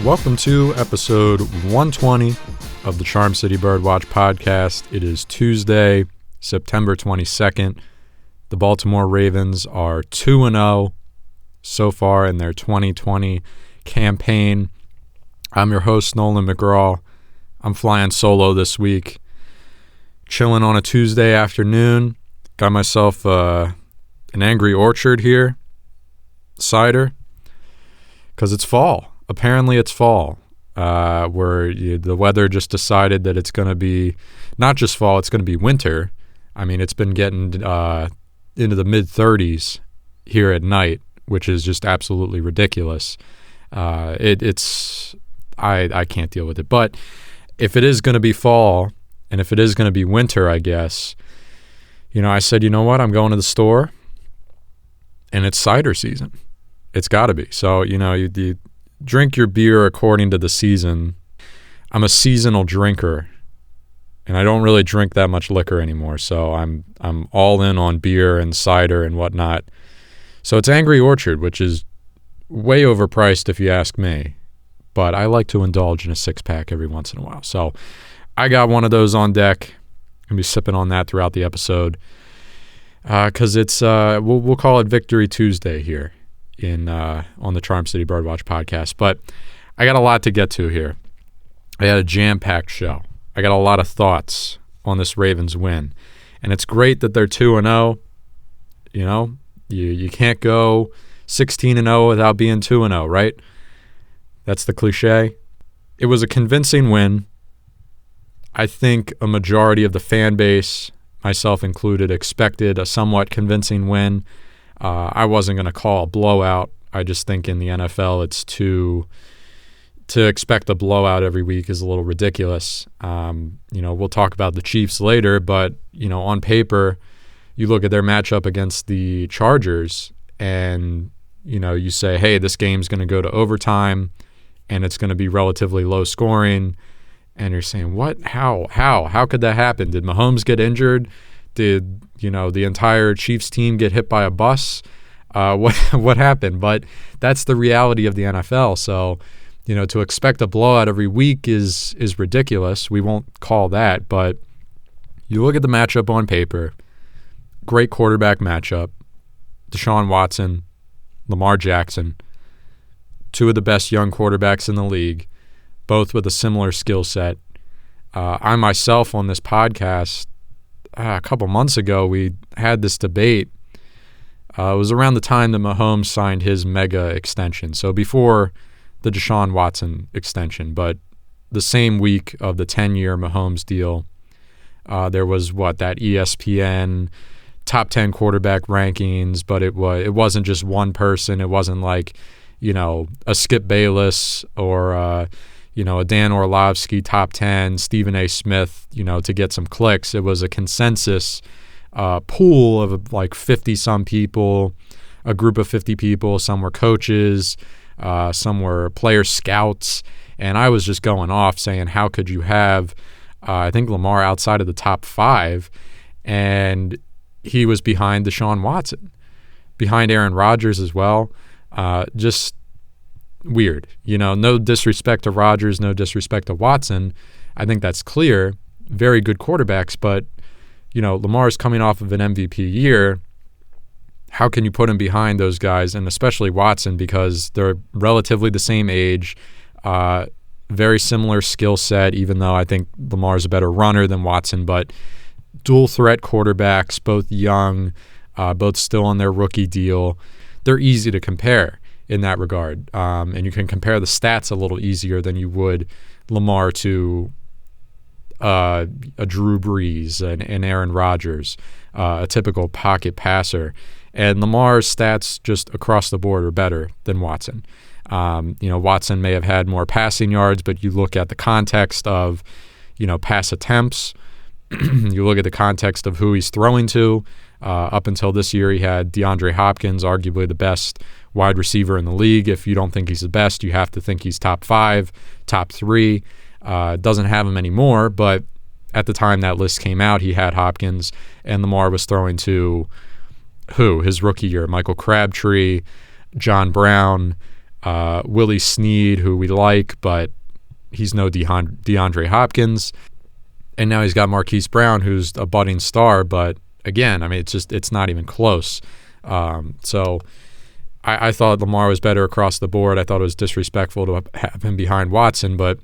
Welcome to episode 120 of the Charm City Birdwatch podcast. It is Tuesday, September 22nd. The Baltimore Ravens are 2-0 so far in their 2020 campaign. I'm your host, Nolan McGraw. I'm flying solo this week, chilling on a Tuesday afternoon. Got myself an Angry Orchard here, cider, because it's fall. Apparently it's fall, where the weather just decided that it's going to be not just fall, it's going to be winter. I mean, it's been getting into the mid-30s here at night, which is just absolutely ridiculous. I can't deal with it. But if it is going to be fall, and if it is going to be winter, I guess, I said, you know what? I'm going to the store, and it's cider season. It's got to be. So, you drink your beer according to the season. I'm a seasonal drinker, and I don't really drink that much liquor anymore. So I'm all in on beer and cider and whatnot. So it's Angry Orchard, which is way overpriced if you ask me. But I like to indulge in a six-pack every once in a while. So I got one of those on deck. I'm going to be sipping on that throughout the episode. Because it's, we'll call it Victory Tuesday here on the Charm City Birdwatch podcast. But I got a lot to get to here. I had a jam-packed show. I got a lot of thoughts on this Ravens win. And it's great that they're 2-0. You can't go 16-0 without being 2-0, right? That's the cliche. It was a convincing win. I think a majority of the fan base, myself included, expected a somewhat convincing win. I wasn't going to call a blowout. I just think in the NFL it's to expect a blowout every week is a little ridiculous. We'll talk about the Chiefs later, but, on paper, you look at their matchup against the Chargers and, you say, hey, this game's going to go to overtime and it's going to be relatively low scoring. And you're saying, what? How could that happen? Did Mahomes get injured? Did, the entire Chiefs team get hit by a bus? What happened? But that's the reality of the NFL. So, to expect a blowout every week is ridiculous. We won't call that. But you look at the matchup on paper, great quarterback matchup. Deshaun Watson, Lamar Jackson, two of the best young quarterbacks in the league, both with a similar skill set. I myself on this podcast, a couple months ago, we had this debate. It was around the time that Mahomes signed his mega extension. So before the Deshaun Watson extension, but the same week of the 10-year Mahomes deal, there was that ESPN top 10 quarterback rankings, but it wasn't just one person. It wasn't like, a Skip Bayless or a Dan Orlovsky top 10, Stephen A. Smith, to get some clicks. It was a consensus pool of like 50-some people, a group of 50 people. Some were coaches, some were player scouts. And I was just going off saying, how could you have, I think, Lamar outside of the top 5? And he was behind Deshaun Watson, behind Aaron Rodgers as well. Just weird. No disrespect to Rodgers, no disrespect to Watson. I think that's clear. Very good quarterbacks, but, Lamar's coming off of an MVP year. How can you put him behind those guys, and especially Watson, because they're relatively the same age, very similar skill set, even though I think Lamar's a better runner than Watson, but dual threat quarterbacks, both young, both still on their rookie deal. They're easy to compare in that regard. And you can compare the stats a little easier than you would Lamar to a Drew Brees and Aaron Rodgers, a typical pocket passer. And Lamar's stats just across the board are better than Watson. Watson may have had more passing yards, but you look at the context of, pass attempts. You look at the context of who he's throwing to. Up until this year, he had DeAndre Hopkins, arguably the best wide receiver in the league. If you don't think he's the best, you have to think he's top 5, top 3. Doesn't have him anymore, but at the time that list came out, he had Hopkins, and Lamar was throwing to his rookie year? Michael Crabtree, John Brown, Willie Snead, who we like, but he's no DeAndre Hopkins. And now he's got Marquise Brown, who's a budding star, but again, I mean, it's not even close. So I thought Lamar was better across the board. I thought it was disrespectful to have him behind Watson, but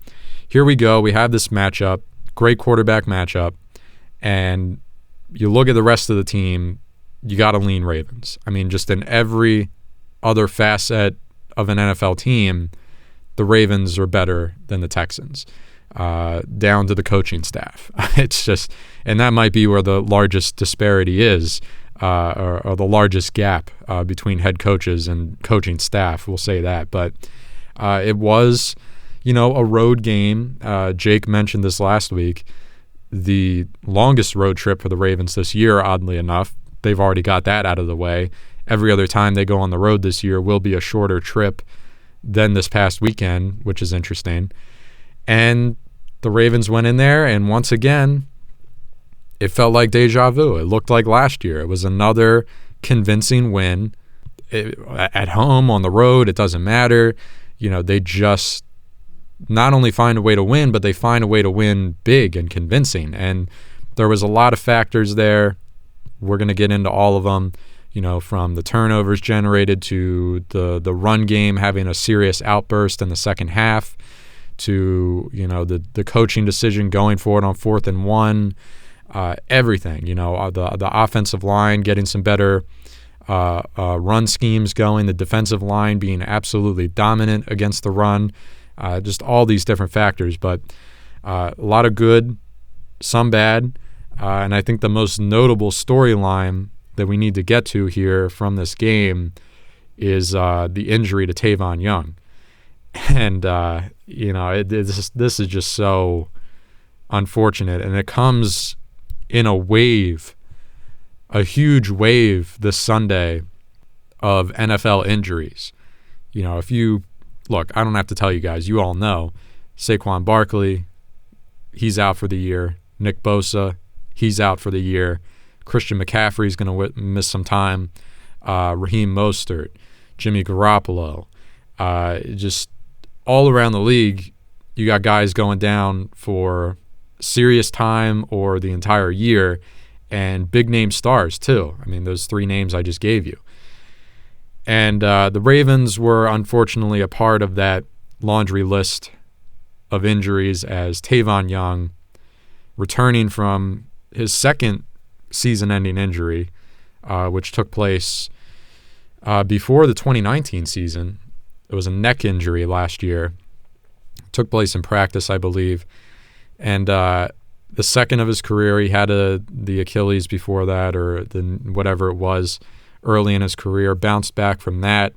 here we go. We have this matchup, great quarterback matchup, and you look at the rest of the team, you got to lean Ravens. I mean, just in every other facet of an NFL team, the Ravens are better than the Texans, down to the coaching staff. It's just, and that might be where the largest disparity is, or the largest gap between head coaches and coaching staff. We'll say that. But it was, a road game. Jake mentioned this last week. The longest road trip for the Ravens this year, oddly enough. They've already got that out of the way. Every other time they go on the road this year will be a shorter trip than this past weekend, which is interesting. And the Ravens went in there, and once again, it felt like deja vu. It looked like last year. It was another convincing win. At home, on the road, it doesn't matter. They just not only find a way to win, but they find a way to win big and convincing. And there was a lot of factors there. We're going to get into all of them, from the turnovers generated to the run game having a serious outburst in the second half to, the coaching decision going for it on 4th and 1, everything, the offensive line getting some better run schemes going, the defensive line being absolutely dominant against the run, just all these different factors. But a lot of good, some bad. And I think the most notable storyline that we need to get to here from this game is the injury to Tavon Young. And, this is just so unfortunate. And it comes in a wave, a huge wave this Sunday of NFL injuries. If you look, I don't have to tell you guys, you all know Saquon Barkley, he's out for the year. Nick Bosa, he's out for the year. Christian McCaffrey's going to miss some time. Raheem Mostert, Jimmy Garoppolo, just all around the league, you got guys going down for serious time or the entire year, and big-name stars too. I mean, those 3 names I just gave you. And the Ravens were unfortunately a part of that laundry list of injuries, as Tavon Young, returning from his second season-ending injury, which took place before the 2019 season. It was a neck injury last year. Took place in practice, I believe. And the second of his career, he had the Achilles before that, or whatever it was, early in his career. Bounced back from that.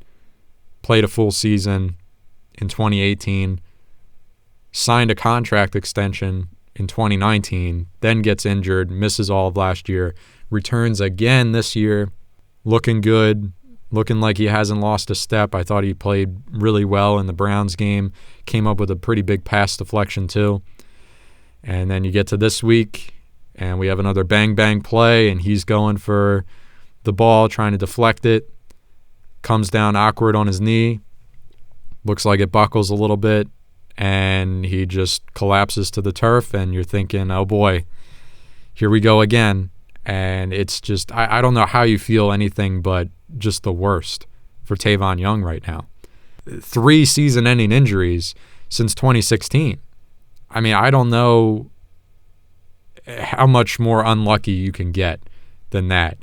Played a full season in 2018. Signed a contract extension in 2019. Then gets injured. Misses all of last year. Returns again this year. Looking good. Looking like he hasn't lost a step. I thought he played really well in the Browns game. Came up with a pretty big pass deflection too. And then you get to this week, and we have another bang-bang play, and he's going for the ball, trying to deflect it. Comes down awkward on his knee. Looks like it buckles a little bit, and he just collapses to the turf, and you're thinking, oh boy, here we go again. And it's just, I don't know how you feel anything but just the worst for Tavon Young right now. 3 season-ending injuries since 2016. I mean, I don't know how much more unlucky you can get than that.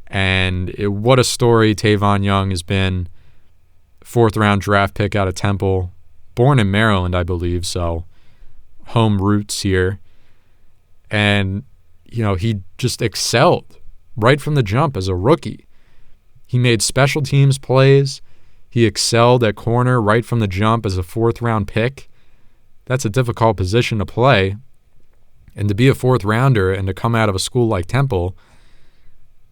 And what a story Tavon Young has been. 4th-round draft pick out of Temple. Born in Maryland, I believe, so home roots here. And, he just excelled right from the jump as a rookie. He made special teams plays. He excelled at corner right from the jump as a 4th-round pick. That's a difficult position to play. And to be a 4th-rounder and to come out of a school like Temple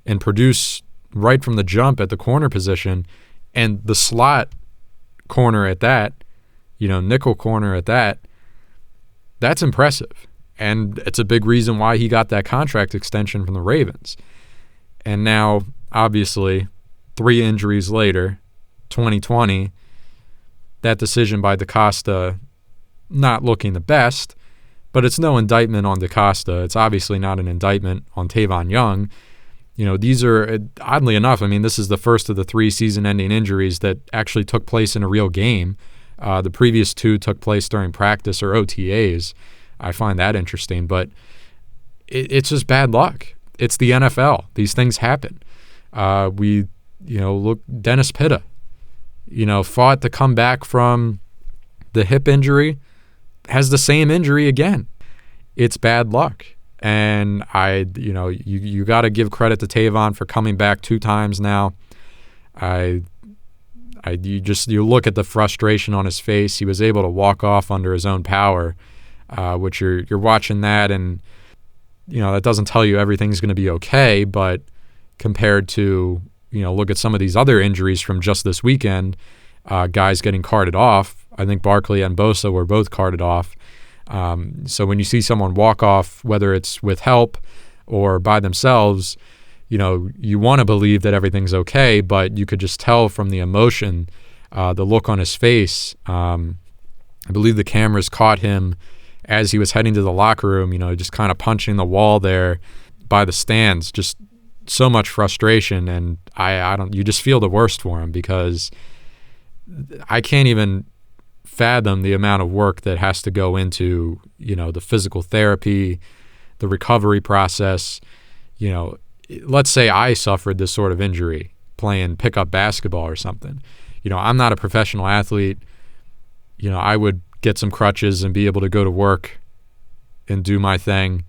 and produce right from the jump at the corner position, and the slot corner at that, nickel corner at that, that's impressive. And it's a big reason why he got that contract extension from the Ravens. And now, obviously, 3 injuries later, 2020, that decision by DaCosta not looking the best, but it's no indictment on DaCosta. It's obviously not an indictment on Tavon Young. These are, oddly enough, this is the first of the 3 season-ending injuries that actually took place in a real game. The previous 2 took place during practice or OTAs. I find that interesting, but it's just bad luck. It's the NFL. These things happen. Look, Dennis Pitta, fought to come back from the hip injury, has the same injury again. It's bad luck. And you got to give credit to Tavon for coming back 2 times now. You look at the frustration on his face. He was able to walk off under his own power, which you're watching that, and that doesn't tell you everything's going to be okay. But compared to look at some of these other injuries from just this weekend, guys getting carted off. I think Barkley and Bosa were both carted off. So when you see someone walk off, whether it's with help or by themselves, you want to believe that everything's okay, but you could just tell from the emotion, the look on his face. I believe the cameras caught him as he was heading to the locker room, just kind of punching the wall there by the stands, just so much frustration. And you just feel the worst for him, because I can't even fathom the amount of work that has to go into, the physical therapy, the recovery process. Let's say I suffered this sort of injury playing pickup basketball or something. I'm not a professional athlete. I would get some crutches and be able to go to work and do my thing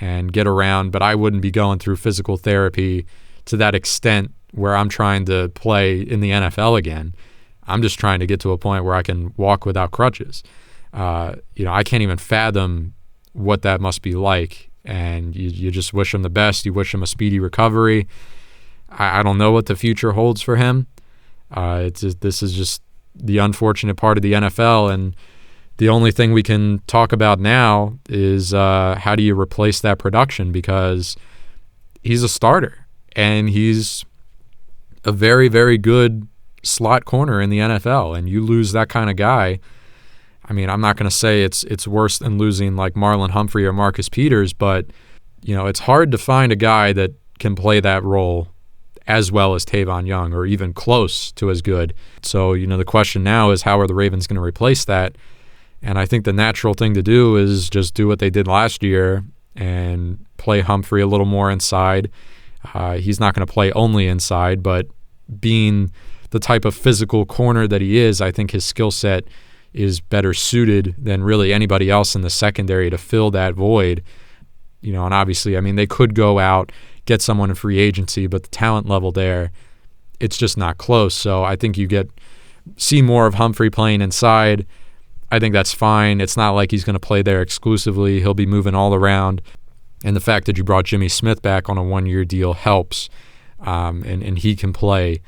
and get around, but I wouldn't be going through physical therapy to that extent where I'm trying to play in the NFL again. I'm just trying to get to a point where I can walk without crutches. I can't even fathom what that must be like. And you just wish him the best. You wish him a speedy recovery. I don't know what the future holds for him. This is just the unfortunate part of the NFL. And the only thing we can talk about now is how do you replace that production? Because he's a starter, and he's a very, very good slot corner in the NFL, and you lose that kind of guy. I'm not going to say it's worse than losing like Marlon Humphrey or Marcus Peters, but it's hard to find a guy that can play that role as well as Tavon Young, or even close to as good. So the question now is, how are the Ravens going to replace that? And I think the natural thing to do is just do what they did last year and play Humphrey a little more inside. He's not going to play only inside, but being the type of physical corner that he is, I think his skill set is better suited than really anybody else in the secondary to fill that void. And obviously, they could go out, get someone in free agency, but the talent level there, it's just not close. So I think you see more of Humphrey playing inside. I think that's fine. It's not like he's going to play there exclusively. He'll be moving all around. And the fact that you brought Jimmy Smith back on a 1-year deal helps. And he can play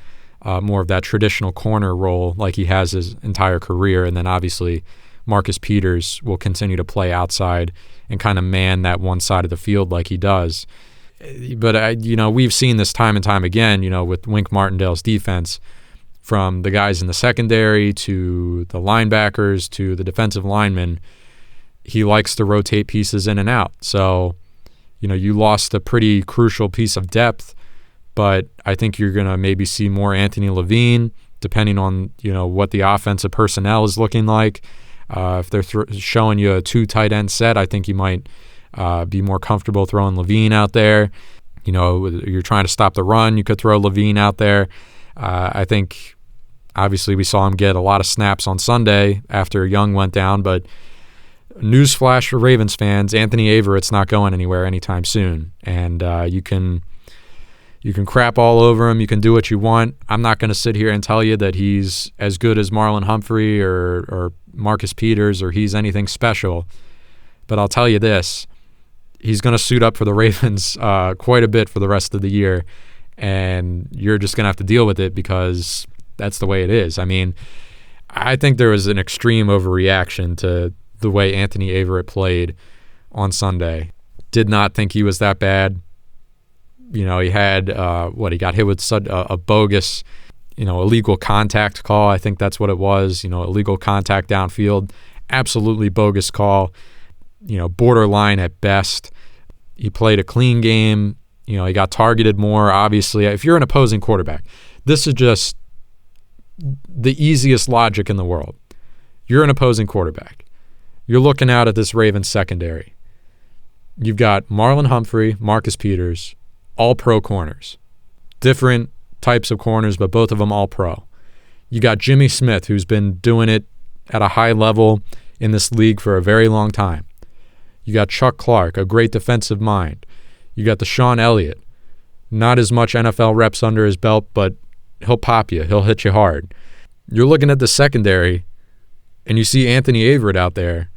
more of that traditional corner role like he has his entire career. And then obviously Marcus Peters will continue to play outside and kind of man that one side of the field like he does. But, we've seen this time and time again, with Wink Martindale's defense, from the guys in the secondary to the linebackers to the defensive linemen. He likes to rotate pieces in and out. So, you lost a pretty crucial piece of depth, but I think you're going to maybe see more Anthony Levine, depending on, what the offensive personnel is looking like. If they're showing you a 2 tight end set, I think you might be more comfortable throwing Levine out there. You're trying to stop the run, you could throw Levine out there. I think, obviously, we saw him get a lot of snaps on Sunday after Young went down, but newsflash for Ravens fans, Anthony Averett's not going anywhere anytime soon. And you can crap all over him. You can do what you want. I'm not going to sit here and tell you that he's as good as Marlon Humphrey or Marcus Peters, or he's anything special. But I'll tell you this, he's going to suit up for the Ravens quite a bit for the rest of the year, and you're just going to have to deal with it because that's the way it is. I think there was an extreme overreaction to the way Anthony Averett played on Sunday. Did not think he was that bad. He had, he got hit with such a bogus, illegal contact call. I think that's what it was, illegal contact downfield. Absolutely bogus call, borderline at best. He played a clean game. He got targeted more, obviously. If you're an opposing quarterback, this is just the easiest logic in the world. You're an opposing quarterback. You're looking out at this Ravens secondary. You've got Marlon Humphrey, Marcus Peters, all pro corners. Different types of corners, but both of them all pro. You got Jimmy Smith, who's been doing it at a high level in this league for a very long time. You got Chuck Clark, a great defensive mind. You got Deshaun Elliott, not as much NFL reps under his belt, but he'll pop you. He'll hit you hard. You're looking at the secondary, and you see Anthony Averett out there.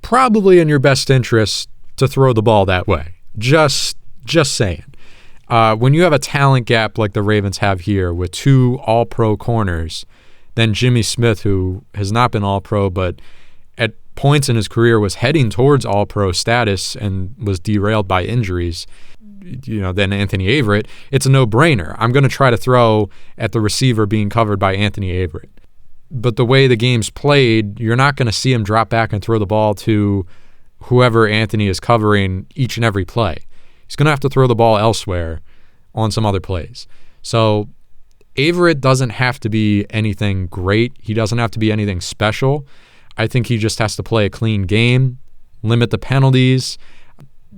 Probably in your best interest to throw the ball that way. Just saying. When you have a talent gap like the Ravens have here with two all-pro corners, then Jimmy Smith, who has not been all-pro, but at points in his career was heading towards all-pro status and was derailed by injuries, then Anthony Averett, it's a no-brainer. I'm going to try to throw at the receiver being covered by Anthony Averett. But the way the game's played, you're not going to see him drop back and throw the ball to whoever Anthony is covering each and every play. He's going to have to throw the ball elsewhere on some other plays. So Averett doesn't have to be anything great. He doesn't have to be anything special. I think he just has to play a clean game, limit the penalties.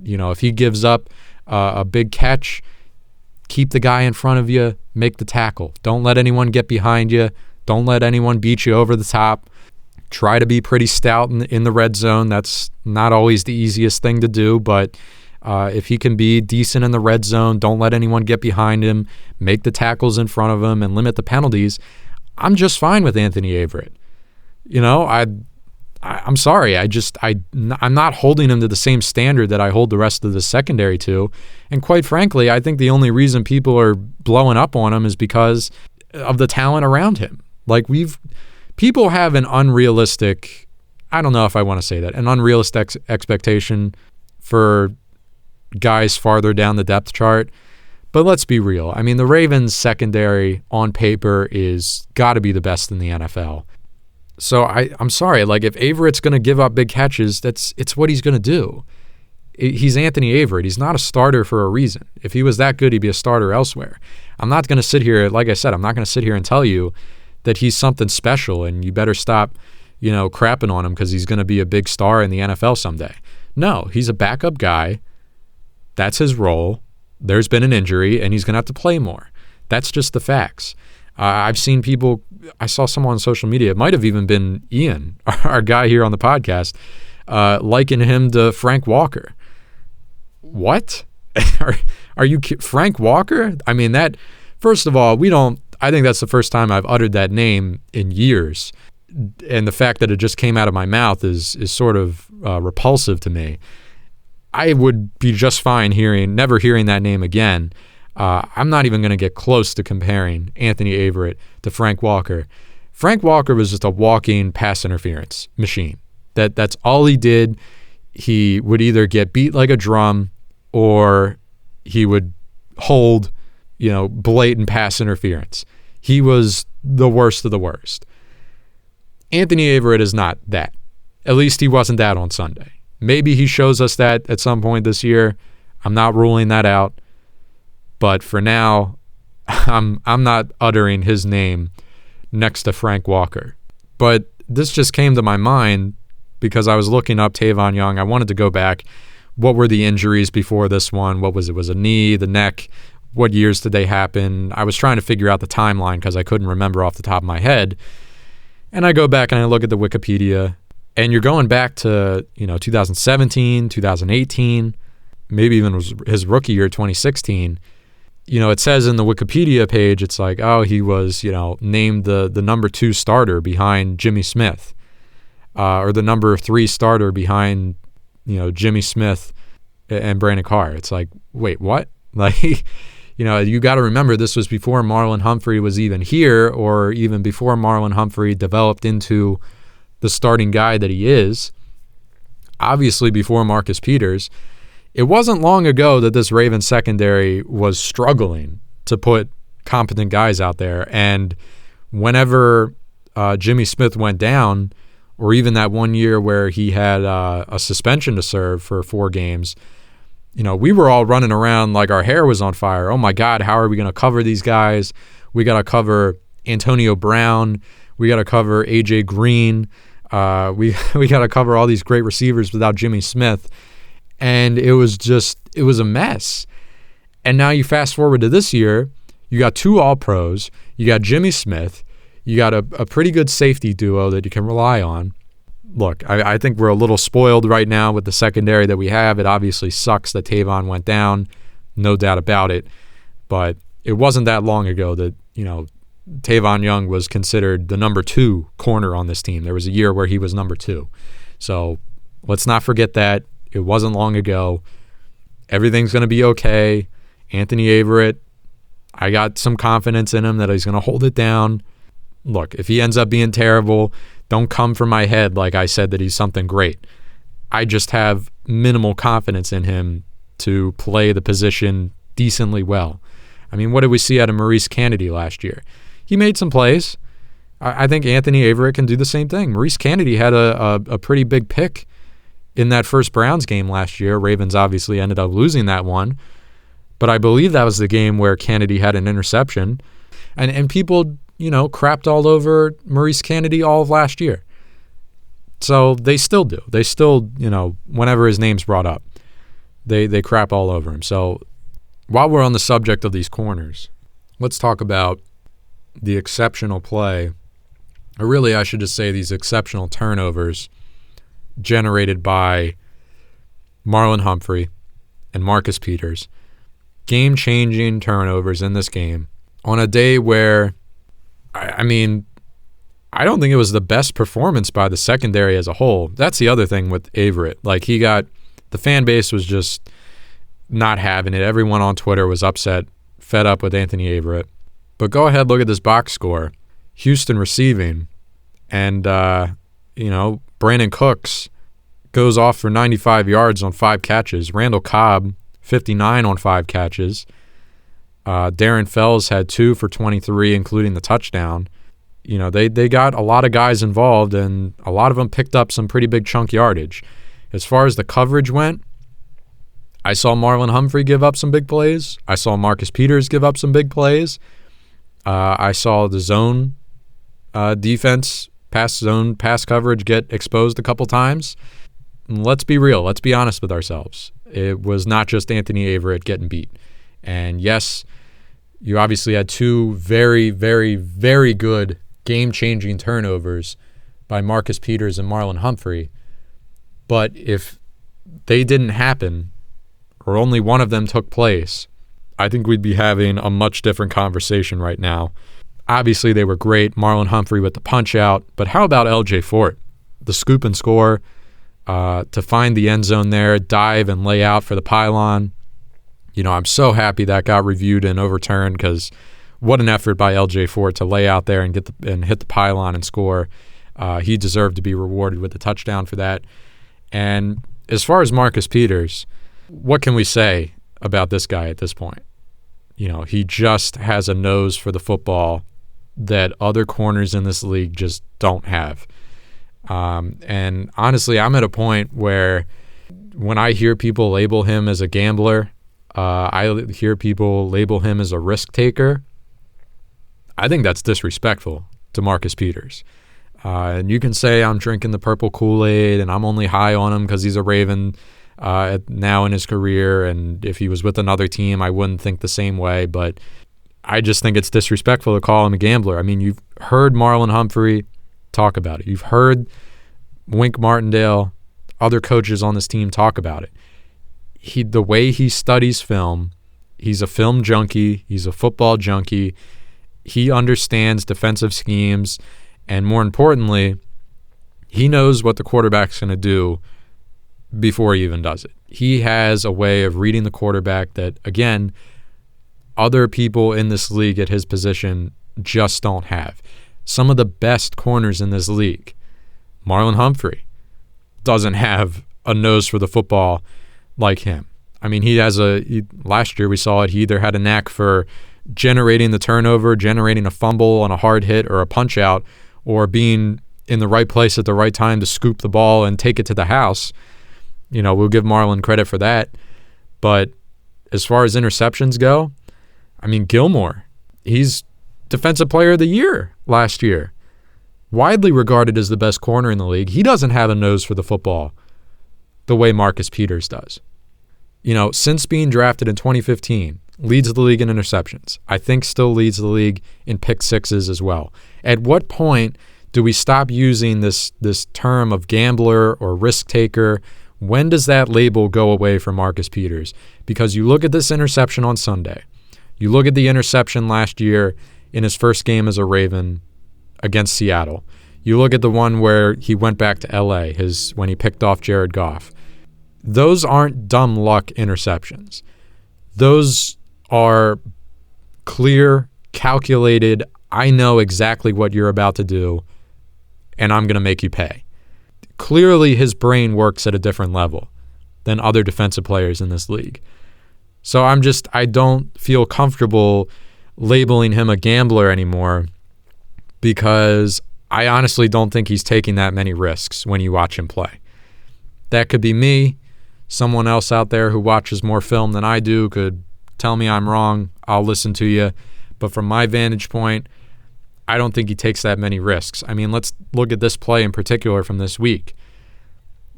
If he gives up a big catch, keep the guy in front of you, make the tackle. Don't let anyone get behind you. Don't let anyone beat you over the top. Try to be pretty stout in the red zone. That's not always the easiest thing to do, but if he can be decent in the red zone, don't let anyone get behind him, make the tackles in front of him, and limit the penalties, I'm just fine with Anthony Averett. I'm sorry. I'm not holding him to the same standard that I hold the rest of the secondary to. And quite frankly, I think the only reason people are blowing up on him is because of the talent around him. People have an unrealistic, I don't know if I want to say that, an unrealistic expectation for guys farther down the depth chart. But let's be real. I mean, the Ravens secondary on paper is got to be the best in the NFL. So I'm sorry, if Averett's going to give up big catches, it's what he's going to do. He's Anthony Averett. He's not a starter for a reason. If he was that good, he'd be a starter elsewhere. I'm not going to sit here, like I said, I'm not going to sit here and tell you that he's something special and you better stop, crapping on him because he's going to be a big star in the NFL someday. No, he's a backup guy. That's his role. There's been an injury, and he's going to have to play more. That's just the facts. I've seen people, I saw someone on social media, it might have even been Ian, our guy here on the podcast, liken him to Frank Walker. What? Are you Frank Walker? I mean, first of all, I think that's the first time I've uttered that name in years. And the fact that it just came out of my mouth is sort of repulsive to me. I would be just fine never hearing that name again. I'm not even going to get close to comparing Anthony Averett to Frank Walker. Frank Walker was just a walking pass interference machine. That's all he did. He would either get beat like a drum or he would hold, blatant pass interference. He was the worst of the worst. Anthony Averett is not that. At least he wasn't that on Sunday. Maybe he shows us that at some point this year. I'm not ruling that out. But for now, I'm not uttering his name next to Frank Walker. But this just came to my mind because I was looking up Tavon Young. I wanted to go back. What were the injuries before this one? What was it? Was it a knee, the neck? What years did they happen? I was trying to figure out the timeline because I couldn't remember off the top of my head. And I go back and I look at the Wikipedia. And you're going back to, 2017, 2018, maybe even was his rookie year, 2016. It says in the Wikipedia page, it's like, oh, he was, named the number 2 starter behind Jimmy Smith, or the number 3 starter behind, Jimmy Smith and Brandon Carr. It's like, wait, what? You got to remember this was before Marlon Humphrey was even here, or even before Marlon Humphrey developed into the starting guy that he is. Obviously before Marcus Peters. It wasn't long ago that this Ravens secondary was struggling to put competent guys out there. And whenever Jimmy Smith went down, or even that one year where he had a suspension to serve for 4 games, we were all running around like our hair was on fire. Oh my God, how are we going to cover these guys? We got to cover Antonio Brown. We got to cover AJ Green. We got to cover all these great receivers without Jimmy Smith. And it was a mess. And now you fast forward to this year, you got 2 All-Pros, you got Jimmy Smith, you got a pretty good safety duo that you can rely on. Look, I think we're a little spoiled right now with the secondary that we have. It obviously sucks that Tavon went down, no doubt about it. But it wasn't that long ago that, Tavon Young was considered the number 2 corner on this team. There was a year where he was number 2. So let's not forget that. It wasn't long ago. Everything's going to be okay. Anthony Averett, I got some confidence in him that he's going to hold it down. Look, if he ends up being terrible, don't come from my head like I said that he's something great. I just have minimal confidence in him to play the position decently well. I mean, what did we see out of Maurice Kennedy last year? He made some plays. I think Anthony Averett can do the same thing. Maurice Kennedy had a pretty big pick in that first Browns game last year. Ravens obviously ended up losing that one. But I believe that was the game where Kennedy had an interception. And people, crapped all over Maurice Kennedy all of last year. So they still do. They still, whenever his name's brought up, they crap all over him. So while we're on the subject of these corners, let's talk about the exceptional play, or really I should just say these exceptional turnovers generated by Marlon Humphrey and Marcus Peters. Game-changing turnovers in this game on a day where, I don't think it was the best performance by the secondary as a whole. That's the other thing with Averett. Like, the fan base was just not having it. Everyone on Twitter was upset, fed up with Anthony Averett. But go ahead, look at this box score. Houston receiving, and, Brandon Cooks goes off for 95 yards on 5 catches. Randall Cobb, 59 on 5 catches. Darren Fells had 2 for 23, including the touchdown. They got a lot of guys involved, and a lot of them picked up some pretty big chunk yardage. As far as the coverage went, I saw Marlon Humphrey give up some big plays. I saw Marcus Peters give up some big plays. I saw the zone defense, pass coverage get exposed a couple times. Let's be real. Let's be honest with ourselves. It was not just Anthony Averett getting beat. And yes, you obviously had 2 very, very, very good game-changing turnovers by Marcus Peters and Marlon Humphrey. But if they didn't happen, or only one of them took place, I think we'd be having a much different conversation right now. Obviously, they were great. Marlon Humphrey with the punch-out. But how about LJ Fort? The scoop and score, to find the end zone there, dive and lay out for the pylon. I'm so happy that got reviewed and overturned, because what an effort by LJ Fort to lay out there and hit the pylon and score. He deserved to be rewarded with the touchdown for that. And as far as Marcus Peters, what can we say about this guy at this point? He just has a nose for the football that other corners in this league just don't have. And honestly, I'm at a point where when I hear people label him as a gambler, I hear people label him as a risk taker, I think that's disrespectful to Marcus Peters. And you can say I'm drinking the purple Kool-Aid and I'm only high on him because he's a Raven now in his career, and if he was with another team, I wouldn't think the same way, but I just think it's disrespectful to call him a gambler. I mean, you've heard Marlon Humphrey talk about it. You've heard Wink Martindale, other coaches on this team talk about it. The way he studies film, he's a film junkie, he's a football junkie, he understands defensive schemes, and more importantly, he knows what the quarterback's going to do before he even does it. He has a way of reading the quarterback that, again, other people in this league at his position just don't have. Some of the best corners in this league, Marlon Humphrey, doesn't have a nose for the football like him. I mean, last year we saw it. He either had a knack for generating the turnover, generating a fumble on a hard hit or a punch out, or being in the right place at the right time to scoop the ball and take it to the house. We'll give Marlon credit for that. But as far as interceptions go, I mean, Gilmore, he's Defensive Player of the Year last year. Widely regarded as the best corner in the league. He doesn't have a nose for the football the way Marcus Peters does. Since being drafted in 2015, leads the league in interceptions. I think still leads the league in pick sixes as well. At what point do we stop using this term of gambler or risk taker? When does that label go away for Marcus Peters? Because you look at this interception on Sunday. You look at the interception last year in his first game as a Raven against Seattle. You look at the one where he went back to LA, when he picked off Jared Goff. Those aren't dumb luck interceptions. Those are clear, calculated, I know exactly what you're about to do, and I'm going to make you pay. Clearly, his brain works at a different level than other defensive players in this league. So I don't feel comfortable labeling him a gambler anymore, because I honestly don't think he's taking that many risks when you watch him play. That could be me. Someone else out there who watches more film than I do could tell me I'm wrong. I'll listen to you. But from my vantage point, I don't think he takes that many risks. I mean, let's look at this play in particular from this week.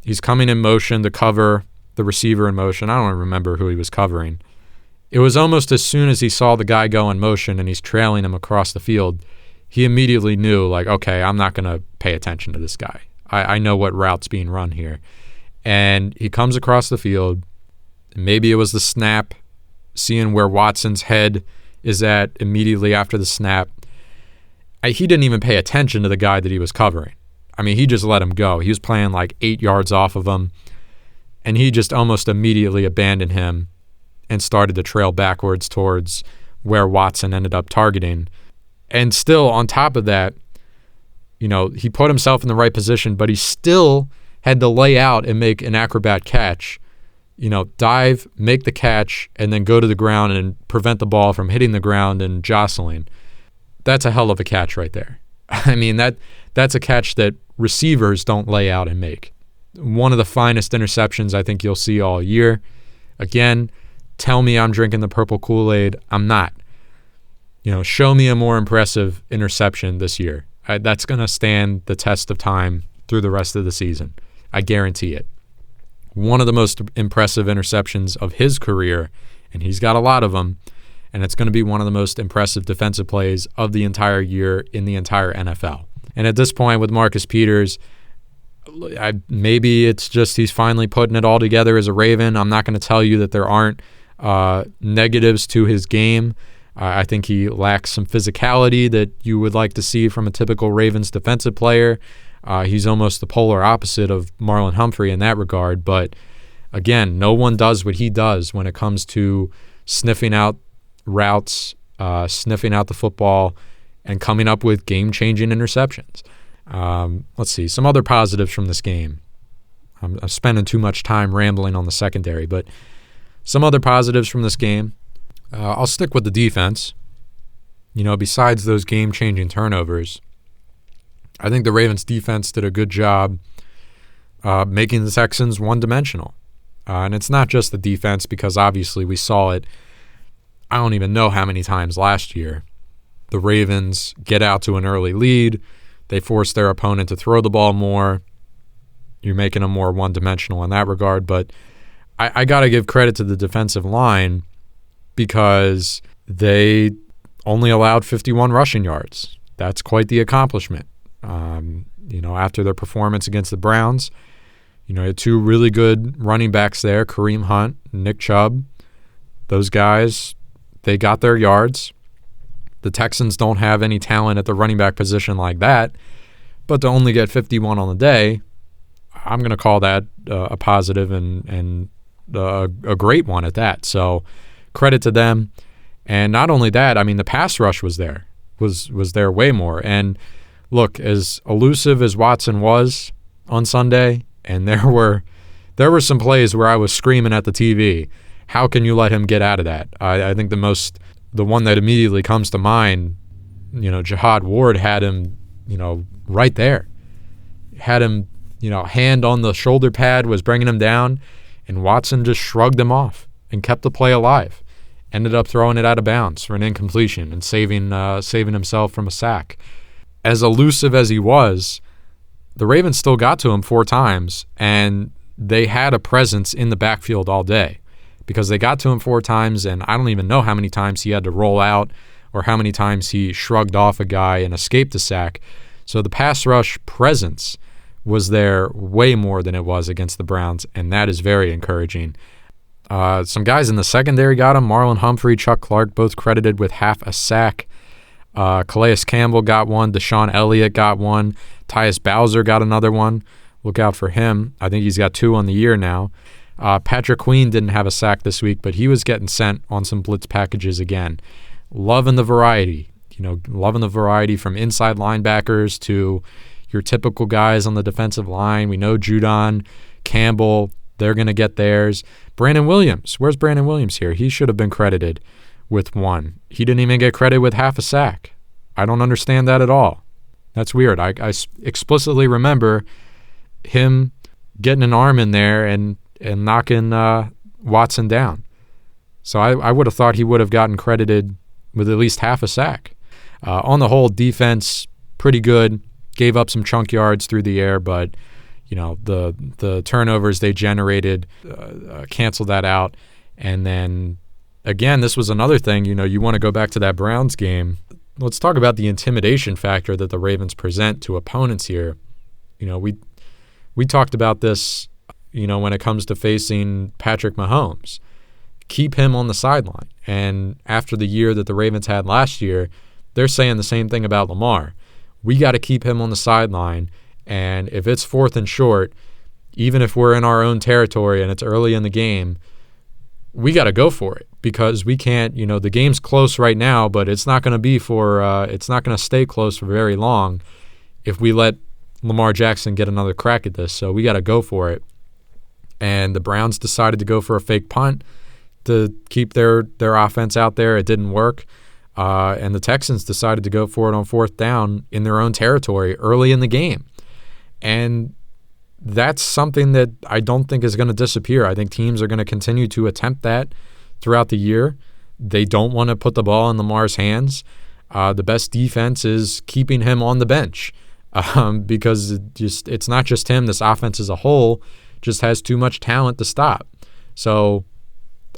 He's coming in motion to cover the receiver in motion. I don't remember who he was covering. It was almost as soon as he saw the guy go in motion and he's trailing him across the field, he immediately knew, okay, I'm not going to pay attention to this guy. I know what route's being run here. And he comes across the field. Maybe it was the snap, seeing where Watson's head is at immediately after the snap. He didn't even pay attention to the guy that he was covering. I mean, he just let him go. He was playing 8 yards off of him, and he just almost immediately abandoned him and started to trail backwards towards where Watson ended up targeting. And still, on top of that, he put himself in the right position, but he still had to lay out and make an acrobat catch, dive, make the catch, and then go to the ground and prevent the ball from hitting the ground and jostling. That's a hell of a catch right there. I mean, that's a catch that receivers don't lay out and make. One of the finest interceptions I think you'll see all year. Again, tell me I'm drinking the purple Kool-Aid. I'm not. Show me a more impressive interception this year. That's going to stand the test of time through the rest of the season. I guarantee it. One of the most impressive interceptions of his career, and he's got a lot of them, and it's going to be one of the most impressive defensive plays of the entire year in the entire NFL. And at this point with Marcus Peters, maybe it's just he's finally putting it all together as a Raven. I'm not going to tell you that there aren't negatives to his game. I think he lacks some physicality that you would like to see from a typical Ravens defensive player. He's almost the polar opposite of Marlon Humphrey in that regard. But again, no one does what he does when it comes to sniffing out routes, sniffing out the football, and coming up with game-changing interceptions. Let's see, some other positives from this game. I'm spending too much time rambling on the secondary, but some other positives from this game. I'll stick with the defense. Besides those game-changing turnovers, I think the Ravens defense did a good job making the Texans one-dimensional. And it's not just the defense, because obviously we saw it, I don't even know how many times last year. The Ravens get out to an early lead. They force their opponent to throw the ball more. You're making them more one-dimensional in that regard. But I got to give credit to the defensive line, because they only allowed 51 rushing yards. That's quite the accomplishment. After their performance against the Browns, had two really good running backs there, Kareem Hunt, Nick Chubb. Those guys, they got their yards. The Texans don't have any talent at the running back position like that, but to only get 51 on the day, I'm going to call that a positive and a great one at that. So credit to them. And not only that, I mean, the pass rush was there, was there way more. And look, as elusive as Watson was on Sunday, and there were some plays where I was screaming at the TV, How can you let him get out of that? I think the one that immediately comes to mind, Jihad Ward had him, right there. Had him, hand on the shoulder pad, was bringing him down, and Watson just shrugged him off and kept the play alive. Ended up throwing it out of bounds for an incompletion and saving himself from a sack. As elusive as he was, the Ravens still got to him 4 times, and they had a presence in the backfield all day because they got to him 4 times, and I don't even know how many times he had to roll out or how many times he shrugged off a guy and escaped a sack. So the pass rush presence was there way more than it was against the Browns, and that is very encouraging. Some guys in the secondary got him. Marlon Humphrey, Chuck Clark, both credited with half a sack. Calais Campbell got one. Deshaun Elliott got one. Tyus Bowser got another one. Look out for him. I think he's got 2 on the year now. Patrick Queen didn't have a sack this week, but he was getting sent on some blitz packages again. Loving the variety. Loving the variety from inside linebackers to your typical guys on the defensive line. We know Judon, Campbell, they're going to get theirs. Brandon Williams. Where's Brandon Williams here? He should have been credited with 1. He didn't even get credit with half a sack. I don't understand that at all. That's weird. I explicitly remember him getting an arm in there and knocking Watson down. So I would have thought he would have gotten credited with at least half a sack. On the whole, defense, pretty good. Gave up some chunk yards through the air, but the turnovers they generated canceled that out. And then, again, this was another thing. You want to go back to that Browns game. Let's talk about the intimidation factor that the Ravens present to opponents here. We talked about this, when it comes to facing Patrick Mahomes. Keep him on the sideline. And after the year that the Ravens had last year, they're saying the same thing about Lamar. We got to keep him on the sideline. And if it's 4th and short, even if we're in our own territory and it's early in the game, we got to go for it because we can't, the game's close right now, but it's not going to be it's not going to stay close for very long if we let Lamar Jackson get another crack at this. So we got to go for it. And the Browns decided to go for a fake punt to keep their offense out there. It didn't work. And the Texans decided to go for it on 4th down in their own territory early in the game. And that's something that I don't think is going to disappear. I think teams are going to continue to attempt that throughout the year. They don't want to put the ball in Lamar's hands. The best defense is keeping him on the bench because it's not just him. This offense as a whole just has too much talent to stop. So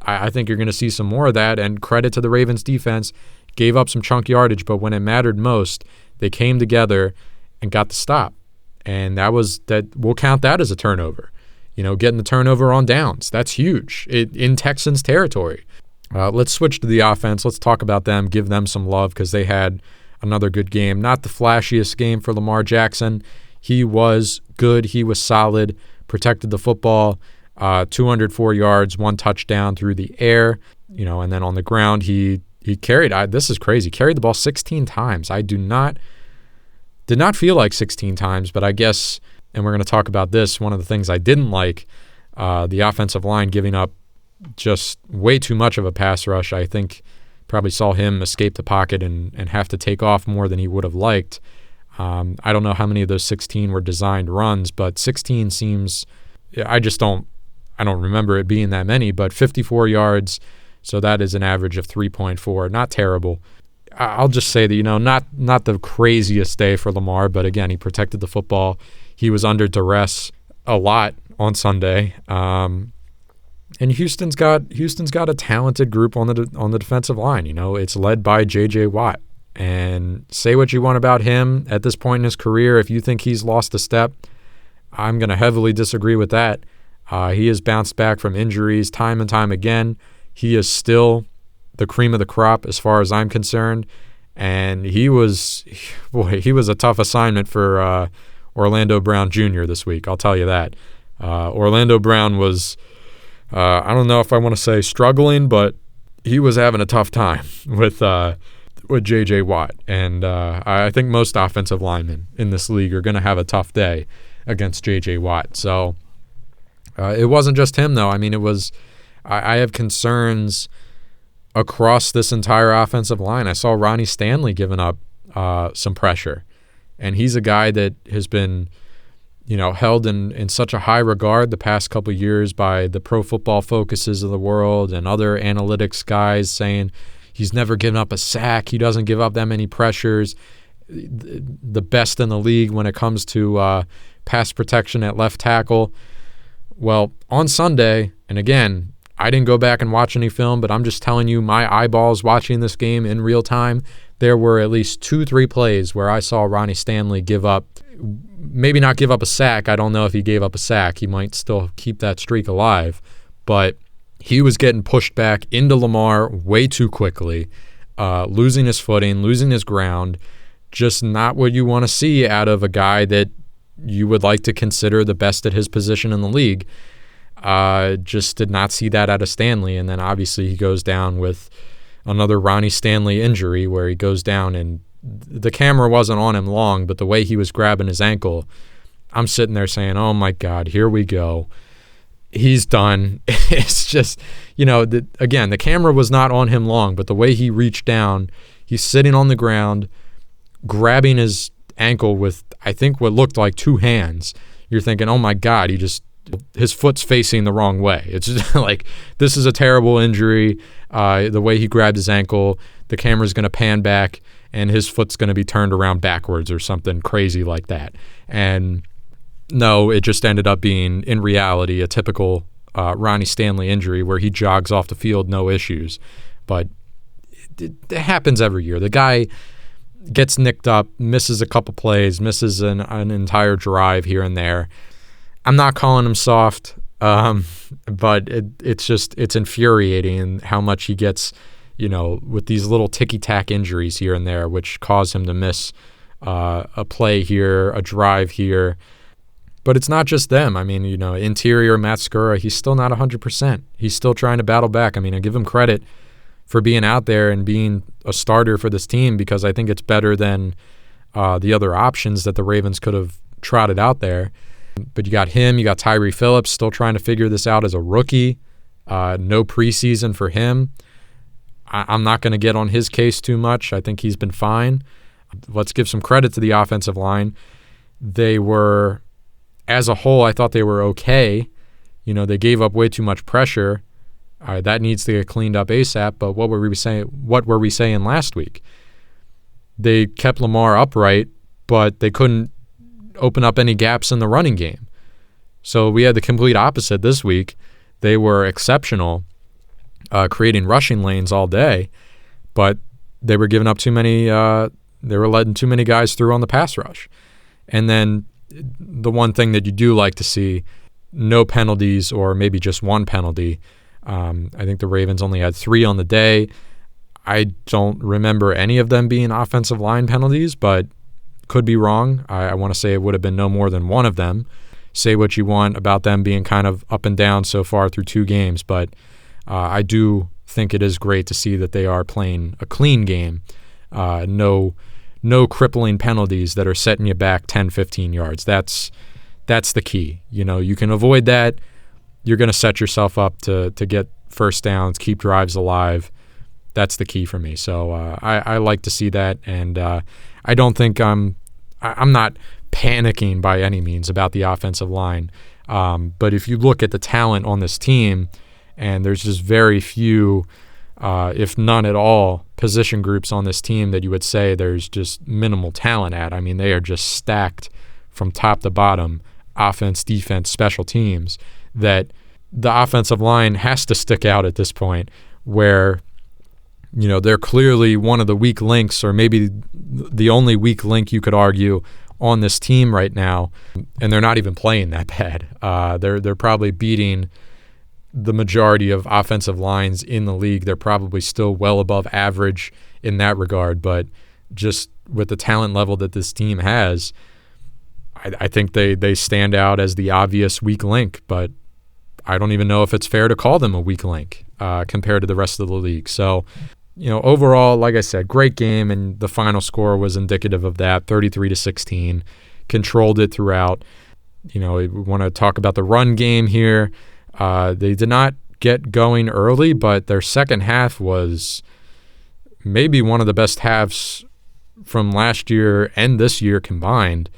I think you're going to see some more of that, and credit to the Ravens defense. Gave up some chunk yardage, but when it mattered most, they came together and got the stop. And we'll count that as a turnover. Getting the turnover on downs. That's huge in Texans territory. Let's switch to the offense. Let's talk about them, give them some love because they had another good game. Not the flashiest game for Lamar Jackson. He was good. He was solid, protected the football, 204 yards, 1 touchdown through the air, and then on the ground he carried. This is crazy. Carried the ball 16 times. I did not feel like 16 times, but I guess, and we're going to talk about this, one of the things I didn't like, the offensive line giving up just way too much of a pass rush. I think probably saw him escape the pocket and have to take off more than he would have liked. I don't know how many of those 16 were designed runs, but 16 seems, I don't remember it being that many, but 54 yards, so that is an average of 3.4. Not terrible. I'll just say that, not the craziest day for Lamar, but again, he protected the football. He was under duress a lot on Sunday. And Houston's got a talented group on the defensive line. It's led by J.J. Watt. And say what you want about him at this point in his career. If you think he's lost a step, I'm going to heavily disagree with that. He has bounced back from injuries time and time again. He is still the cream of the crop as far as I'm concerned. And he was a tough assignment for Orlando Brown Jr. this week. I'll tell you that. Orlando Brown was, I don't know if I want to say struggling, but he was having a tough time with J.J. Watt. And I think most offensive linemen in this league are going to have a tough day against J.J. Watt. So it wasn't just him, though. I mean, it was I have concerns across this entire offensive line. I saw Ronnie Stanley giving up some pressure, and he's a guy that has been, held in such a high regard the past couple of years by the Pro Football Focuses of the world and other analytics guys saying he's never given up a sack. He doesn't give up that many pressures. The best in the league when it comes to pass protection at left tackle. Well, on Sunday, and again, I didn't go back and watch any film, but I'm just telling you my eyeballs watching this game in real time, there were at least 2-3 plays where I saw Ronnie Stanley give up, maybe not give up a sack. I don't know if he gave up a sack. He might still keep that streak alive, but he was getting pushed back into Lamar way too quickly, losing his footing, losing his ground, just not what you want to see out of a guy that you would like to consider the best at his position in the league. Just did not see that out of Stanley. And then obviously he goes down with another Ronnie Stanley injury where he goes down, and the camera wasn't on him long, but the way he was grabbing his ankle, I'm sitting there saying, oh my God, here we go. He's done. It's just, again, the camera was not on him long, but the way he reached down, he's sitting on the ground, grabbing his ankle with, I think, what looked like 2 hands. You're thinking, oh my God, his foot's facing the wrong way. It's just like, this is a terrible injury. The way he grabbed his ankle, the camera's going to pan back and his foot's going to be turned around backwards or something crazy like that. And no, it just ended up being, in reality, a typical Ronnie Stanley injury where he jogs off the field, no issues. But it happens every year. The guy gets nicked up, misses a couple plays, misses an entire drive here and there. I'm not calling him soft, but it's infuriating how much he gets, with these little ticky-tack injuries here and there, which cause him to miss a play here, a drive here. But it's not just them. I mean, interior Matt Skura, he's still not 100%. He's still trying to battle back. I mean, I give him credit for being out there and being a starter for this team because I think it's better than the other options that the Ravens could have trotted out there. But you got him, you got Tyree Phillips still trying to figure this out as a rookie. No preseason for him. I'm not going to get on his case too much. I think he's been fine. Let's give some credit to the offensive line. They were, as a whole, I thought they were okay. They gave up way too much pressure. That needs to get cleaned up ASAP. But what were we saying last week? They kept Lamar upright, but they couldn't open up any gaps in the running game. So we had the complete opposite this week. They were exceptional, creating rushing lanes all day, but they were giving up too many. They were letting too many guys through on the pass rush. And then the one thing that you do like to see, no penalties or maybe just one penalty. I think the Ravens only had 3 on the day. I don't remember any of them being offensive line penalties, but could be wrong. I want to say it would have been no more than one of them. Say what you want about them being kind of up and down so far through 2 games, but I do think it is great to see that they are playing a clean game. No crippling penalties that are setting you back 10, 15 yards. That's the key. You can avoid that. You're going to set yourself up to get first downs, keep drives alive. That's the key for me. So I like to see that, and I don't think I'm not panicking by any means about the offensive line. But if you look at the talent on this team, and there's just very few, if none at all, position groups on this team that you would say there's just minimal talent at. I mean, they are just stacked from top to bottom, offense, defense, special teams, that the offensive line has to stick out at this point where they're clearly one of the weak links, or maybe the only weak link you could argue on this team right now, and they're not even playing that bad. They're probably beating the majority of offensive lines in the league. They're probably still well above average in that regard, but just with the talent level that this team has, I think they stand out as the obvious weak link, but I don't even know if it's fair to call them a weak link compared to the rest of the league. So, overall, like I said, great game, and the final score was indicative of that, 33-16. Controlled it throughout. We want to talk about the run game here. They did not get going early, but their second half was maybe one of the best halves from last year and this year combined.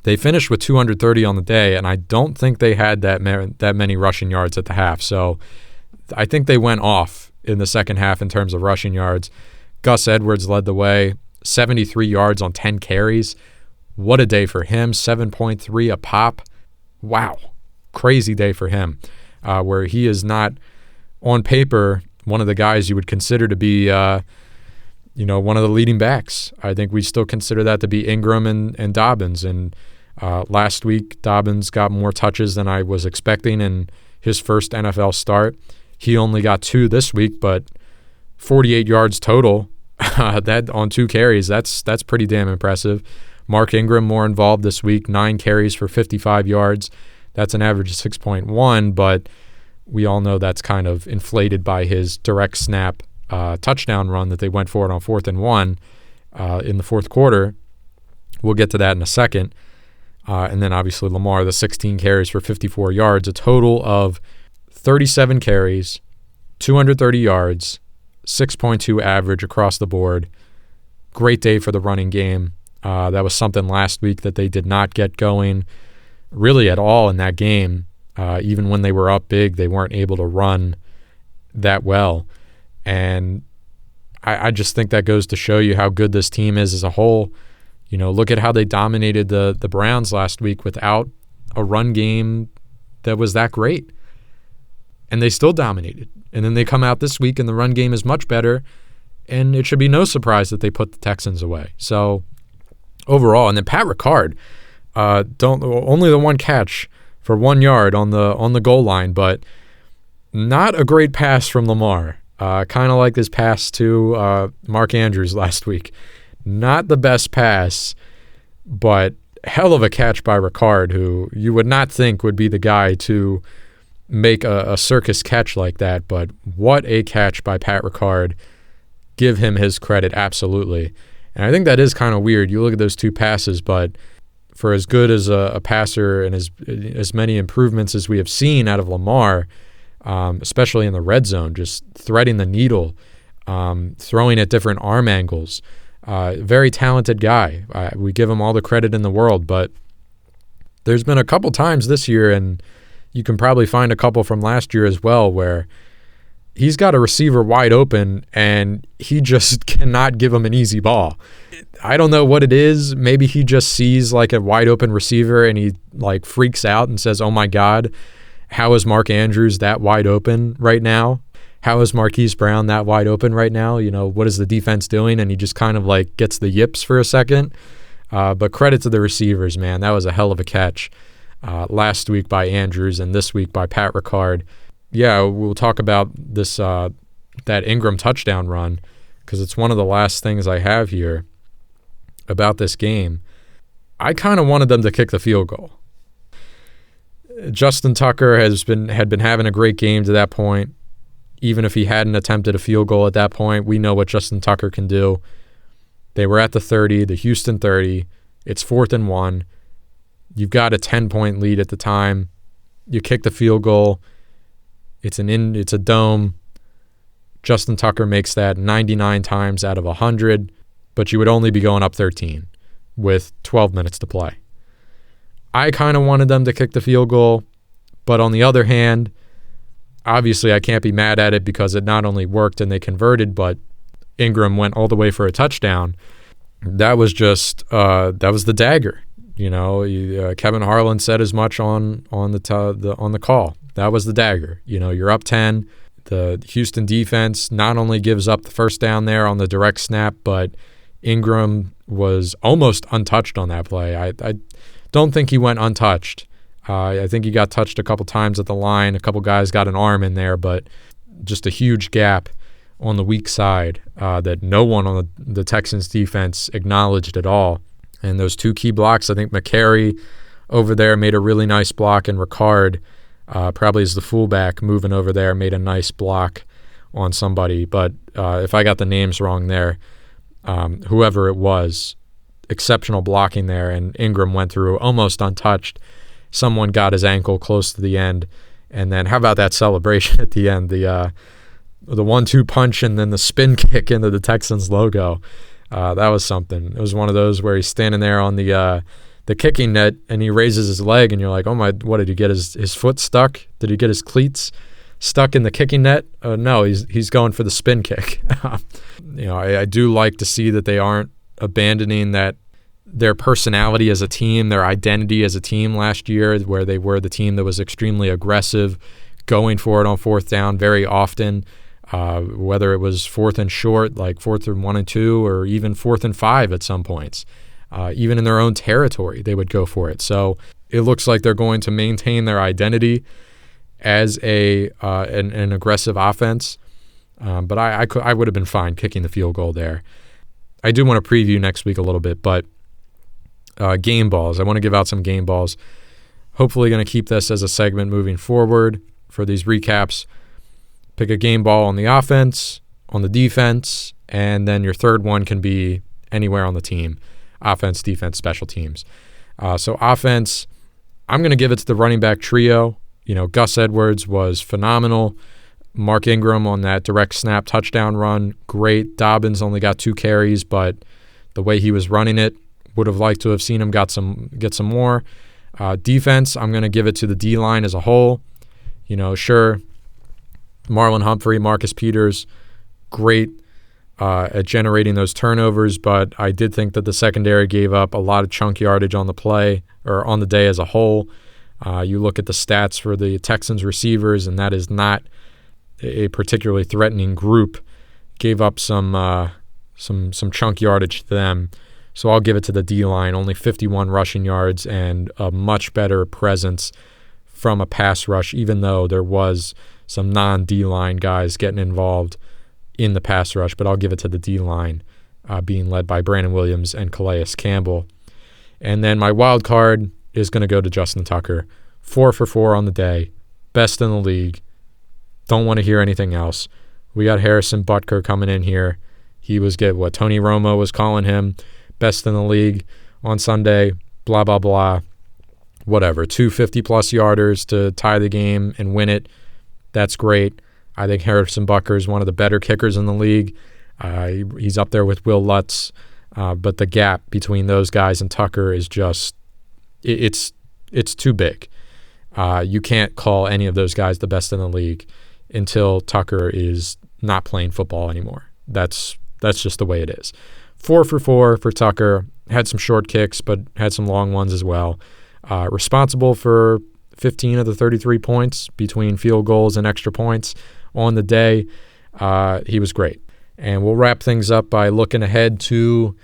They finished with 230 on the day, and I don't think they had that many rushing yards at the half. So I think they went off in the second half in terms of rushing yards. Gus Edwards led the way, 73 yards on 10 carries. What a day for him, 7.3 a pop. Wow, crazy day for him, where he is not, on paper, one of the guys you would consider to be one of the leading backs. I think we still consider that to be Ingram and Dobbins. And last week, Dobbins got more touches than I was expecting in his first NFL start. He only got 2 this week, but 48 yards total that on 2 carries. That's pretty damn impressive. Mark Ingram more involved this week, 9 carries for 55 yards. That's an average of 6.1, but we all know that's kind of inflated by his direct snap touchdown run that they went for it on 4th and 1 in the fourth quarter. We'll get to that in a second. And then obviously Lamar, the 16 carries for 54 yards, a total of 37 carries, 230 yards, 6.2 average across the board. Great day for the running game. That was something last week that they did not get going really at all in that game. Even when they were up big, they weren't able to run that well. And I just think that goes to show you how good this team is as a whole. Look at how they dominated the Browns last week without a run game that was that great. And they still dominated. And then they come out this week and the run game is much better. And it should be no surprise that they put the Texans away. So overall, and then Pat Ricard, only the one catch for 1 yard on the goal line, but not a great pass from Lamar. Kind of like this pass to Mark Andrews last week. Not the best pass, but hell of a catch by Ricard, who you would not think would be the guy to make a circus catch like that. But what a catch by Pat Ricard. Give him his credit, absolutely. And I think that is kind of weird. You look at those 2 passes, but for as good as a passer and as many improvements as we have seen out of Lamar, especially in the red zone, just threading the needle, throwing at different arm angles. Very talented guy. We give him all the credit in the world, but there's been a couple times this year, and you can probably find a couple from last year as well, where he's got a receiver wide open and he just cannot give him an easy ball. I don't know what it is. Maybe he just sees like a wide open receiver and he like freaks out and says, "Oh my God, how is Mark Andrews that wide open right now? How is Marquise Brown that wide open right now? What is the defense doing?" And he just kind of like gets the yips for a second. But credit to the receivers, man. That was a hell of a catch last week by Andrews and this week by Pat Ricard. Yeah, we'll talk about this that Ingram touchdown run because it's one of the last things I have here about this game. I kind of wanted them to kick the field goal. Justin Tucker had been having a great game to that point. Even if he hadn't attempted a field goal at that point, we know what Justin Tucker can do. They were at the 30, the Houston 30. It's 4th and 1. You've got a 10-point lead at the time. You kick the field goal. It's a dome. Justin Tucker makes that 99 times out of 100, but you would only be going up 13 with 12 minutes to play. I kind of wanted them to kick the field goal, but on the other hand, obviously I can't be mad at it because it not only worked and they converted, but Ingram went all the way for a touchdown. That was just that was the dagger. Kevin Harlan said as much on the call. That was the dagger. You're up 10. The Houston defense not only gives up the first down there on the direct snap, but Ingram was almost untouched on that play. I don't think he went untouched. I think he got touched a couple times at the line. A couple guys got an arm in there, but just a huge gap on the weak side that no one on the Texans defense acknowledged at all. And those 2 key blocks, I think McCary over there made a really nice block, and Ricard, probably as the fullback moving over there, made a nice block on somebody. But if I got the names wrong there, whoever it was, exceptional blocking there, and Ingram went through almost untouched. Someone got his ankle close to the end, And then how about that celebration at the end? The 1-2 punch and then the spin kick into the Texans logo. That was something. It was one of those where he's standing there on the kicking net and he raises his leg and you're like, oh my, what, did he get his foot stuck? Did he get his cleats stuck in the kicking net? No, he's going for the spin kick. I do like to see that they aren't abandoning their personality as a team, their identity as a team last year, where they were the team that was extremely aggressive, going for it on fourth down very often, whether it was fourth and short, like 4th and 1 and 2, or even 4th and 5 at some points. Even in their own territory, they would go for it. So it looks like they're going to maintain their identity as an aggressive offense. But I would have been fine kicking the field goal there. I do want to preview next week a little bit, but game balls. I want to give out some game balls. Hopefully going to keep this as a segment moving forward for these recaps. Pick a game ball on the offense, on the defense, and then your third one can be anywhere on the team. Offense, defense, special teams. So offense, I'm going to give it to the running back trio. Gus Edwards was phenomenal. Mark Ingram on that direct snap touchdown run, great. Dobbins only got 2 carries, but the way he was running it, would have liked to have seen him get some more. Defense, I'm going to give it to the D-line as a whole. Sure, Marlon Humphrey, Marcus Peters, great at generating those turnovers, but I did think that the secondary gave up a lot of chunk yardage on the play or on the day as a whole. You look at the stats for the Texans receivers, and that is not a particularly threatening group. Gave up some chunk yardage to them. So I'll give it to the D-line, only 51 rushing yards and a much better presence from a pass rush, even though there was some non-D-line guys getting involved in the pass rush. But I'll give it to the D-line, being led by Brandon Williams and Calais Campbell. And then my wild card is going to go to Justin Tucker. 4 for 4 on the day, best in the league. Don't want to hear anything else. We got Harrison Butker coming in here. He was what Tony Romo was calling him. Best in the league on Sunday, blah, blah, blah, whatever. 2 50-plus yarders to tie the game and win it. That's great. I think Harrison Butker is one of the better kickers in the league. He's up there with Will Lutz, but the gap between those guys and Tucker is just it's too big. You can't call any of those guys the best in the league until Tucker is not playing football anymore. That's just the way it is. 4 for 4 for Tucker. Had some short kicks, but had some long ones as well. Responsible for 15 of the 33 points between field goals and extra points on the day. He was great. And we'll wrap things up by looking ahead to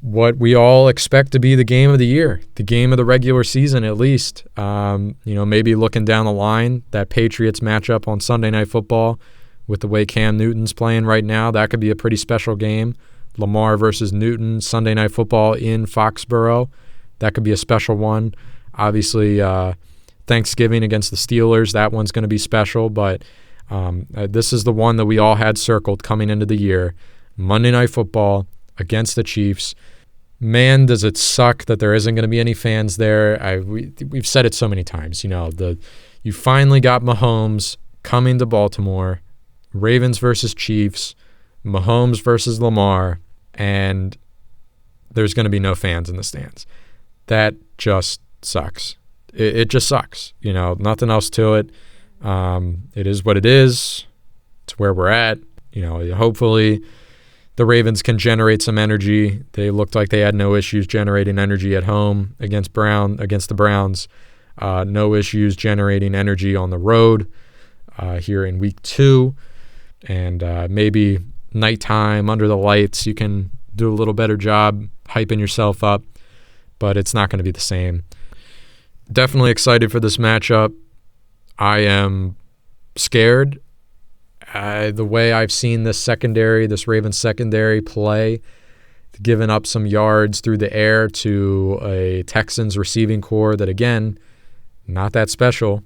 what we all expect to be the game of the year, the game of the regular season at least. Maybe looking down the line, that Patriots matchup on Sunday Night Football with the way Cam Newton's playing right now, that could be a pretty special game. Lamar versus Newton, Sunday Night Football in Foxborough. That could be a special one. Obviously, Thanksgiving against the Steelers, that one's going to be special, but this is the one that we all had circled coming into the year. Monday Night Football against the Chiefs. Man, does it suck that there isn't going to be any fans there. We've said it so many times. You finally got Mahomes coming to Baltimore. Ravens versus Chiefs. Mahomes versus Lamar, and there's going to be no fans in the stands. That just sucks. It just sucks. Nothing else to it. It is what it is. It's where we're at. Hopefully the Ravens can generate some energy. They looked like they had no issues generating energy at home against the Browns. No issues generating energy on the road here in week 2. And maybe nighttime under the lights, you can do a little better job hyping yourself up, but it's not going to be the same. Definitely excited for this matchup. I am scared. The way I've seen this Ravens secondary play, giving up some yards through the air to a Texans receiving core that, again, not that special.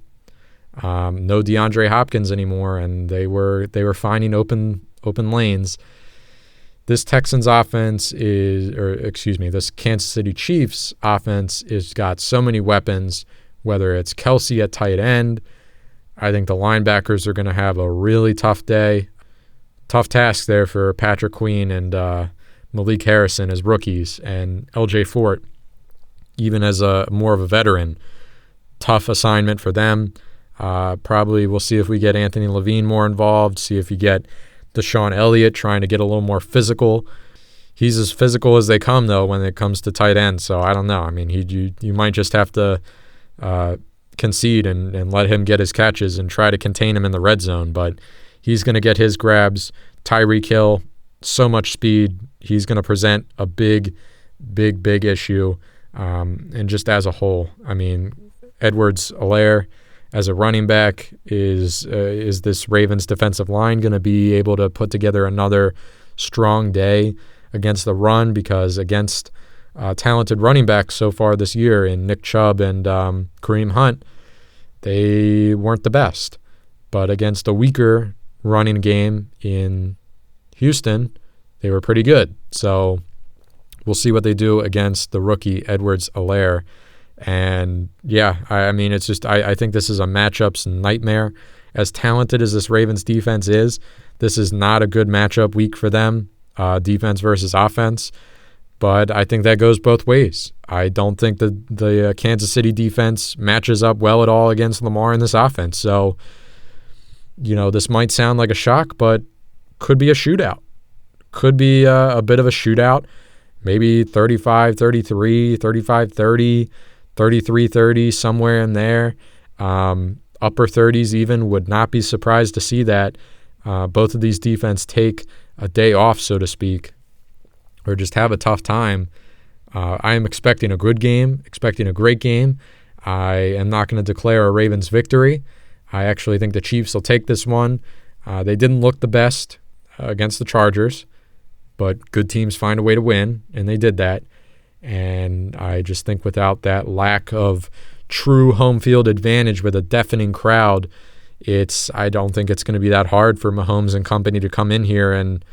No DeAndre Hopkins anymore, and they were finding open lanes. This Texans offense this Kansas City Chiefs offense has got so many weapons, whether it's Kelsey at tight end, I think the linebackers are going to have a really tough day. Tough task there for Patrick Queen and Malik Harrison as rookies, and LJ Fort, even as more of a veteran. Tough assignment for them. Probably we'll see if we get Anthony Levine more involved, see if you get Deshaun Elliott trying to get a little more physical. He's as physical as they come, though, when it comes to tight end. So I don't know. I mean, you might just have to concede and let him get his catches and try to contain him in the red zone. But he's going to get his grabs. Tyreek Hill, so much speed. He's going to present a big issue. And just as a whole, I mean, Edwards-Helaire as a running back, is this Ravens defensive line going to be able to put together another strong day against the run? Because against talented running backs so far this year in Nick Chubb and Kareem Hunt, they weren't the best. But against a weaker running game in Houston, they were pretty good. So we'll see what they do against the rookie Edwards-Helaire. And yeah, I mean, it's just I think this is a matchups nightmare. As talented as this Ravens defense is, this is not a good matchup week for them, defense versus offense. But I think that goes both ways. I don't think the Kansas City defense matches up well at all against Lamar in this offense. So, this might sound like a shock, but could be a shootout. Could be a bit of a shootout. Maybe 35-33, 35-30, 33-30, somewhere in there. Upper 30s even, would not be surprised to see that. Both of these defense take a day off, so to speak, or just have a tough time. I am expecting a good game, expecting a great game. I am not going to declare a Ravens victory. I actually think the Chiefs will take this one. They didn't look the best against the Chargers, but good teams find a way to win, and they did that. And I just think without that lack of true home field advantage with a deafening crowd, I don't think it's going to be that hard for Mahomes and company to come in here and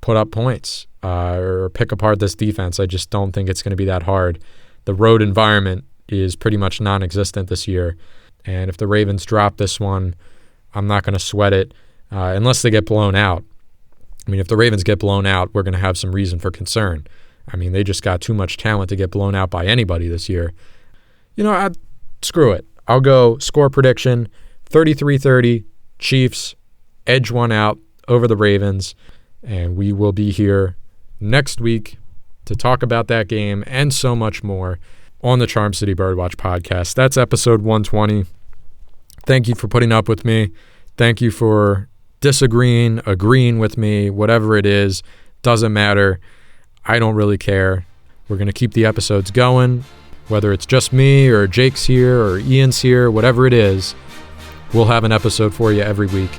put up points or pick apart this defense. I just don't think it's going to be that hard. The road environment is pretty much non-existent this year. And if the Ravens drop this one, I'm not going to sweat it unless they get blown out. I mean, if the Ravens get blown out, we're going to have some reason for concern. I mean, they just got too much talent to get blown out by anybody this year. Screw it. I'll go score prediction, 33-30, Chiefs, edge one out over the Ravens, and we will be here next week to talk about that game and so much more on the Charm City Birdwatch podcast. That's episode 120. Thank you for putting up with me. Thank you for disagreeing, agreeing with me, whatever it is, doesn't matter. I don't really care. We're going to keep the episodes going, whether it's just me or Jake's here or Ian's here, whatever it is, we'll have an episode for you every week.